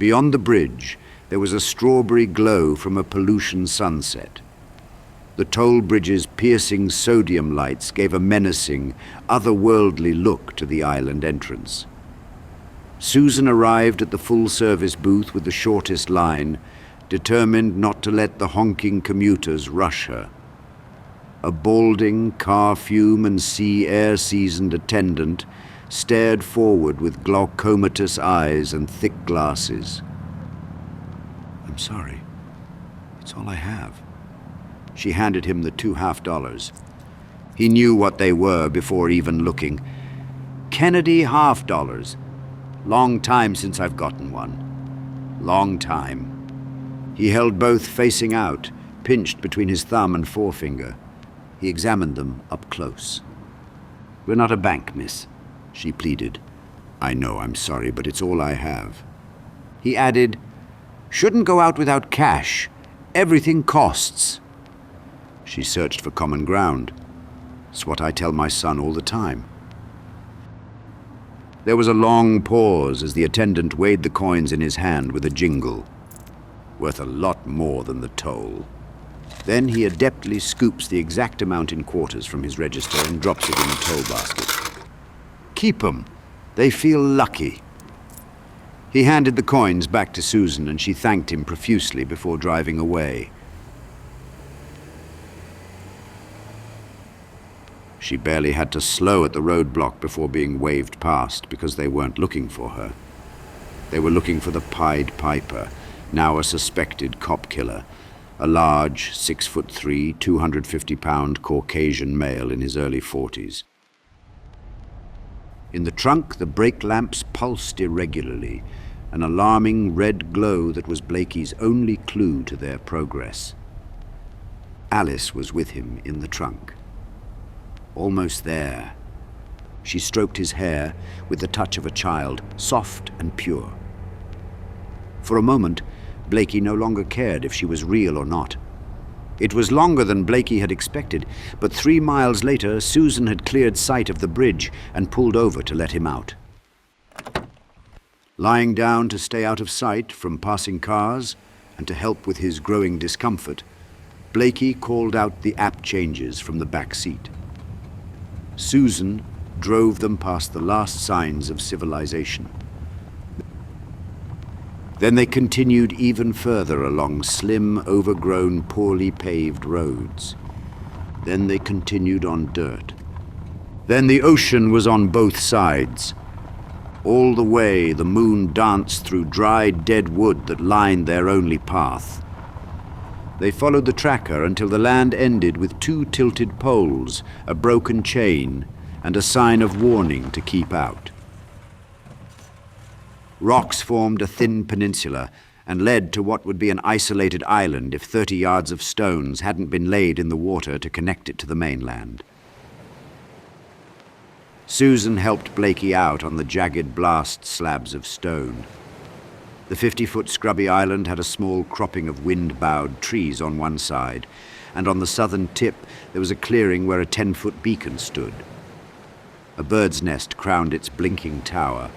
Beyond the bridge, there was a strawberry glow from a pollution sunset. The toll bridge's piercing sodium lights gave a menacing, otherworldly look to the island entrance. Susan arrived at the full-service booth with the shortest line, determined not to let the honking commuters rush her. A balding, car fume and sea air seasoned attendant stared forward with glaucomatous eyes and thick glasses. "I'm sorry. It's all I have." She handed him the $2 half-dollars. He knew what they were before even looking. Kennedy $half-dollars. Long time since I've gotten one. Long time. He held both facing out, pinched between his thumb and forefinger. He examined them up close. "We're not a bank, miss," she pleaded. "I know, I'm sorry, but it's all I have." He added, "Shouldn't go out without cash. Everything costs." She searched for common ground. It's what I tell my son all the time. There was a long pause as the attendant weighed the coins in his hand with a jingle. Worth a lot more than the toll. Then he adeptly scoops the exact amount in quarters from his register and drops it in the toll basket. "Keep 'em. They feel lucky." He handed the coins back to Susan, and she thanked him profusely before driving away. She barely had to slow at the roadblock before being waved past because they weren't looking for her. They were looking for the Pied Piper, now a suspected cop killer, a large, 6'3", 250-pound Caucasian male in his early 40s. In the trunk, the brake lamps pulsed irregularly, an alarming red glow that was Blakey's only clue to their progress. Alice was with him in the trunk. Almost there. She stroked his hair with the touch of a child, soft and pure. For a moment, Blakey no longer cared if she was real or not. It was longer than Blakey had expected, but 3 miles later, Susan had cleared sight of the bridge and pulled over to let him out. Lying down to stay out of sight from passing cars and to help with his growing discomfort, Blakey called out the app changes from the back seat. Susan drove them past the last signs of civilization. Then they continued even further along slim, overgrown, poorly paved roads. Then they continued on dirt. Then the ocean was on both sides. All the way, the moon danced through dry, dead wood that lined their only path. They followed the tracker until the land ended with 2 tilted poles, a broken chain, and a sign of warning to keep out. Rocks formed a thin peninsula and led to what would be an isolated island if 30 yards of stones hadn't been laid in the water to connect it to the mainland. Susan helped Blakey out on the jagged blast slabs of stone. The 50-foot scrubby island had a small cropping of wind-bowed trees on one side, and on the southern tip there was a clearing where a 10-foot beacon stood. A bird's nest crowned its blinking tower.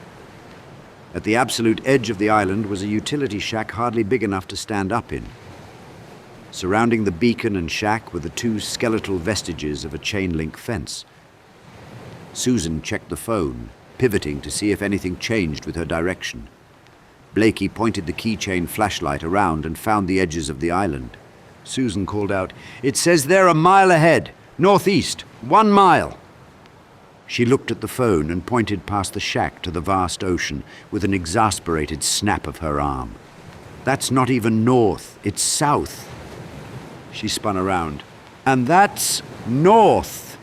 At the absolute edge of the island was a utility shack hardly big enough to stand up in. Surrounding the beacon and shack were the 2 skeletal vestiges of a chain-link fence. Susan checked the phone, pivoting to see if anything changed with her direction. Blakey pointed the keychain flashlight around and found the edges of the island. Susan called out, "It says they're a mile ahead, northeast, 1 mile." She looked at the phone and pointed past the shack to the vast ocean with an exasperated snap of her arm. "That's not even north, it's south." She spun around. "And that's north."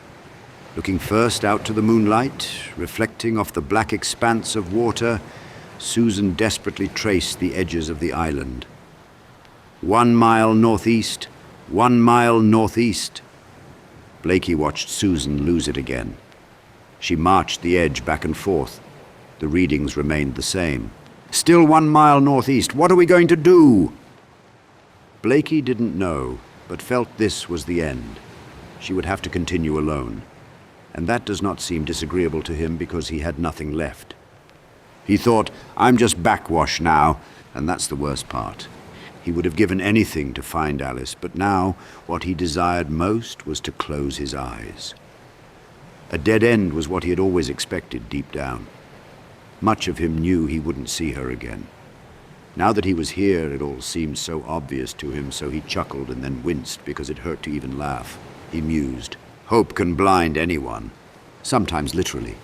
Looking first out to the moonlight, reflecting off the black expanse of water, Susan desperately traced the edges of the island. 1 mile northeast, 1 mile northeast. Blakey watched Susan lose it again. She marched the edge back and forth. The readings remained the same. "Still 1 mile northeast. What are we going to do?" Blakey didn't know, but felt this was the end. She would have to continue alone. And that does not seem disagreeable to him because he had nothing left. He thought, I'm just backwash now, and that's the worst part. He would have given anything to find Alice, but now what he desired most was to close his eyes. A dead end was what he had always expected deep down. Much of him knew he wouldn't see her again. Now that he was here, it all seemed so obvious to him, so he chuckled and then winced because it hurt to even laugh. He mused. Hope can blind anyone, sometimes literally.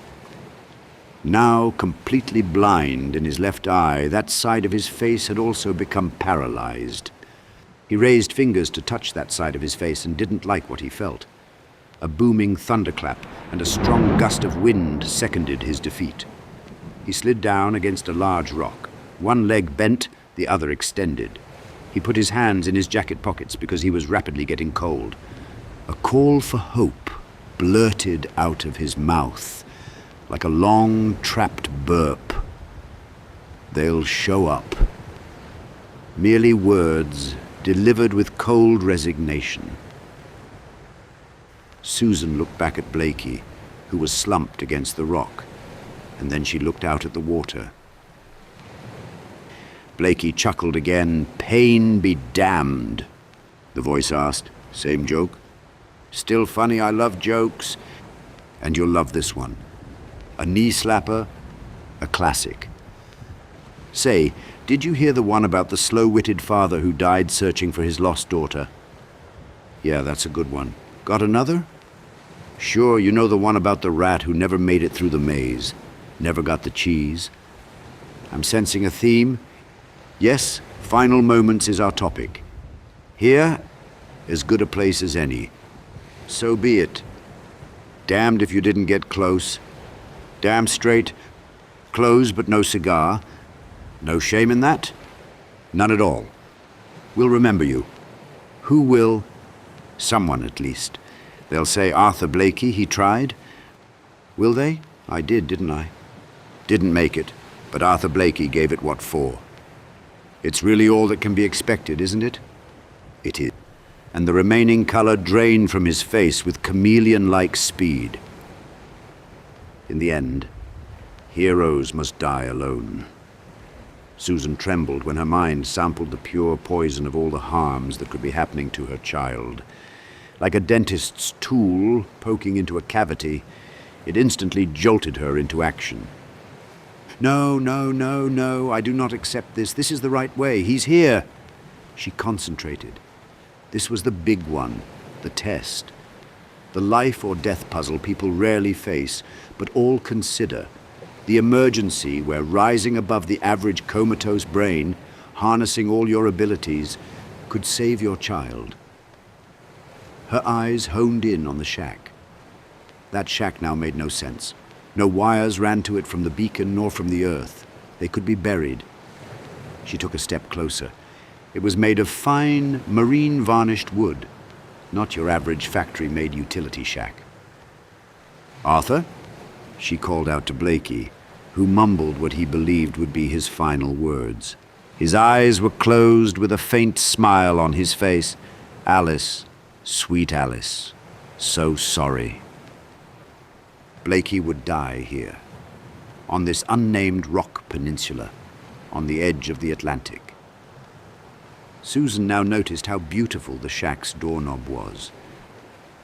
Now completely blind in his left eye, that side of his face had also become paralyzed. He raised fingers to touch that side of his face and didn't like what he felt. A booming thunderclap and a strong gust of wind seconded his defeat. He slid down against a large rock. One leg bent, the other extended. He put his hands in his jacket pockets because he was rapidly getting cold. A call for hope blurted out of his mouth, like a long, trapped burp. They'll show up. Merely words delivered with cold resignation. Susan looked back at Blakey, who was slumped against the rock, and then she looked out at the water. Blakey chuckled again. Pain be damned, the voice asked. Same joke? Still funny, I love jokes. And you'll love this one. A knee slapper, a classic. Say, did you hear the one about the slow-witted father who died searching for his lost daughter? Yeah, that's a good one. Got another? Sure, you know the one about the rat who never made it through the maze, never got the cheese. I'm sensing a theme. Yes, final moments is our topic. Here, as good a place as any. So be it. Damned if you didn't get close. Damn straight. Close but no cigar. No shame in that? None at all. We'll remember you. Who will? Someone, at least. They'll say Arthur Blakey, he tried. Will they? I did, didn't I? Didn't make it, but Arthur Blakey gave it what for. It's really all that can be expected, isn't it? It is. And the remaining color drained from his face with chameleon-like speed. In the end, heroes must die alone. Susan trembled when her mind sampled the pure poison of all the harms that could be happening to her child. Like a dentist's tool poking into a cavity, it instantly jolted her into action. No, no, no, no, I do not accept this. This is the right way. He's here. She concentrated. This was the big one, the test. The life or death puzzle people rarely face, but all consider. The emergency where rising above the average comatose brain, harnessing all your abilities, could save your child. Her eyes honed in on the shack. That shack now made no sense. No wires ran to it from the beacon nor from the earth. They could be buried. She took a step closer. It was made of fine, marine-varnished wood, not your average factory-made utility shack. Arthur? She called out to Blakey, who mumbled what he believed would be his final words. His eyes were closed with a faint smile on his face. Alice, sweet Alice, so sorry. Blakey would die here, on this unnamed rock peninsula, on the edge of the Atlantic. Susan now noticed how beautiful the shack's doorknob was.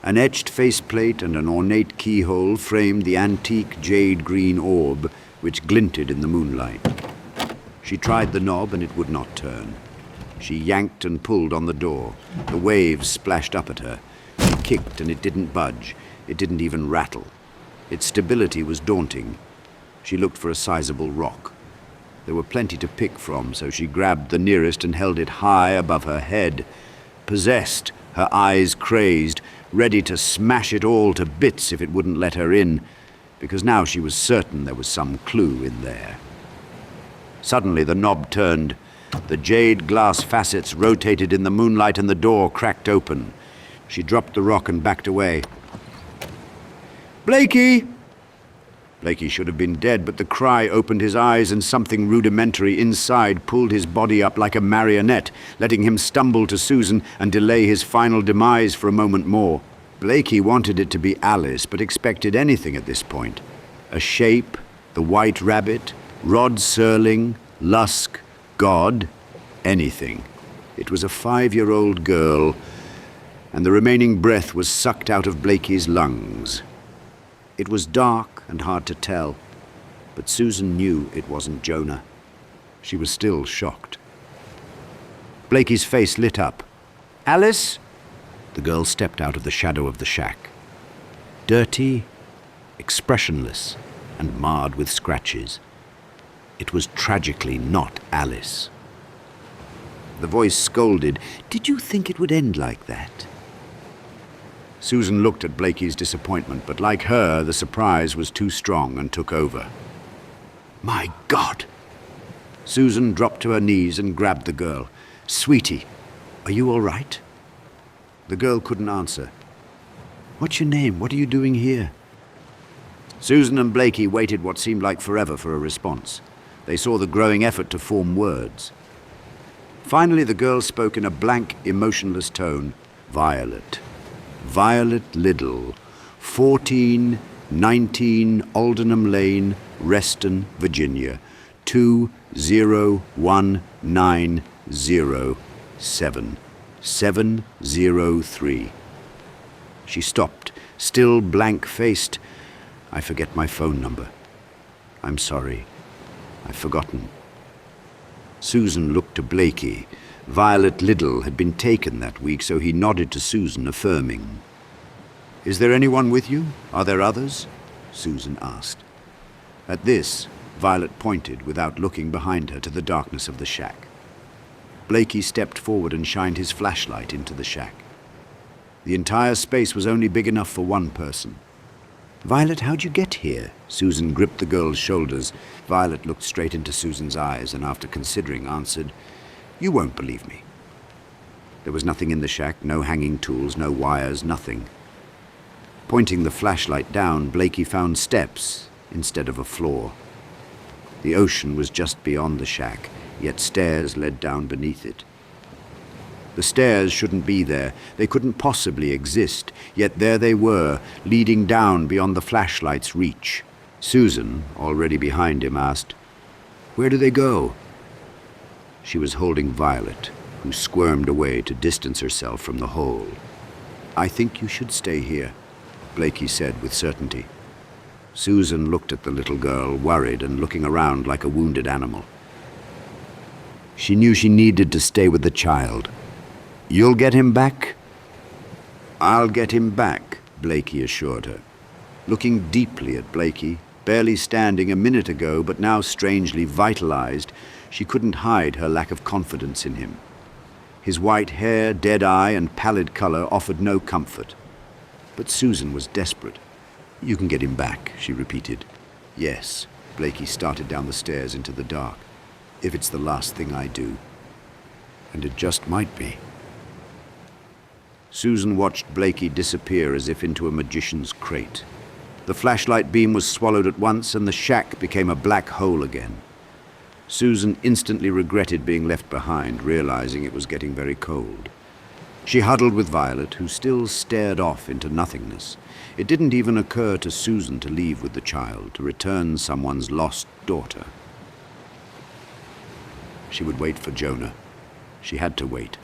An etched faceplate and an ornate keyhole framed the antique jade-green orb which glinted in the moonlight. She tried the knob and it would not turn. She yanked and pulled on the door. The waves splashed up at her. She kicked and it didn't budge. It didn't even rattle. Its stability was daunting. She looked for a sizable rock. There were plenty to pick from, so she grabbed the nearest and held it high above her head. Possessed, her eyes crazed, ready to smash it all to bits if it wouldn't let her in, because now she was certain there was some clue in there. Suddenly the knob turned. The jade glass facets rotated in the moonlight and the door cracked open. She dropped the rock and backed away. Blakey! Blakey should have been dead, but the cry opened his eyes and something rudimentary inside pulled his body up like a marionette, letting him stumble to Susan and delay his final demise for a moment more. Blakey wanted it to be Alice, but expected anything at this point. A shape, the white rabbit, Rod Serling, Lusk, God, anything. It was a 5-year-old girl, and the remaining breath was sucked out of Blakey's lungs. It was dark and hard to tell, but Susan knew it wasn't Jonah. She was still shocked. Blakey's face lit up. "Alice?" The girl stepped out of the shadow of the shack. Dirty, expressionless, and marred with scratches. It was tragically not Alice. The voice scolded, "Did you think it would end like that?" Susan looked at Blakey's disappointment, but like her, the surprise was too strong and took over. "My God!" Susan dropped to her knees and grabbed the girl. "Sweetie, are you all right?" The girl couldn't answer. "What's your name? What are you doing here?" Susan and Blakey waited what seemed like forever for a response. They saw the growing effort to form words. Finally, the girl spoke in a blank, emotionless tone. "Violet. Violet Liddell, 1419 Aldenham Lane, Reston, Virginia, 20190 703. She stopped, still blank-faced. "I forget my phone number. I'm sorry. I've forgotten." Susan looked to Blakey. Violet Liddell had been taken that week, so he nodded to Susan, affirming. "Is there anyone with you? Are there others?" Susan asked. At this, Violet pointed, without looking behind her, to the darkness of the shack. Blakey stepped forward and shined his flashlight into the shack. The entire space was only big enough for one person. "Violet, how'd you get here?" Susan gripped the girl's shoulders. Violet looked straight into Susan's eyes and, after considering, answered, "You won't believe me." There was nothing in the shack, no hanging tools, no wires, nothing. Pointing the flashlight down, Blakey found steps instead of a floor. The ocean was just beyond the shack, yet stairs led down beneath it. The stairs shouldn't be there. They couldn't possibly exist, yet there they were, leading down beyond the flashlight's reach. Susan, already behind him, asked, "Where do they go?" She was holding Violet, who squirmed away to distance herself from the hole. "I think you should stay here," Blakey said with certainty. Susan looked at the little girl, worried and looking around like a wounded animal. She knew she needed to stay with the child. "You'll get him back?" "I'll get him back," Blakey assured her. Looking deeply at Blakey, barely standing a minute ago but now strangely vitalized, she couldn't hide her lack of confidence in him. His white hair, dead eye, and pallid color offered no comfort. But Susan was desperate. "You can get him back," she repeated. "Yes." Blakey started down the stairs into the dark. "If it's the last thing I do." And it just might be. Susan watched Blakey disappear as if into a magician's crate. The flashlight beam was swallowed at once, and the shack became a black hole again. Susan instantly regretted being left behind, realizing it was getting very cold. She huddled with Violet, who still stared off into nothingness. It didn't even occur to Susan to leave with the child, to return someone's lost daughter. She would wait for Jonah. She had to wait.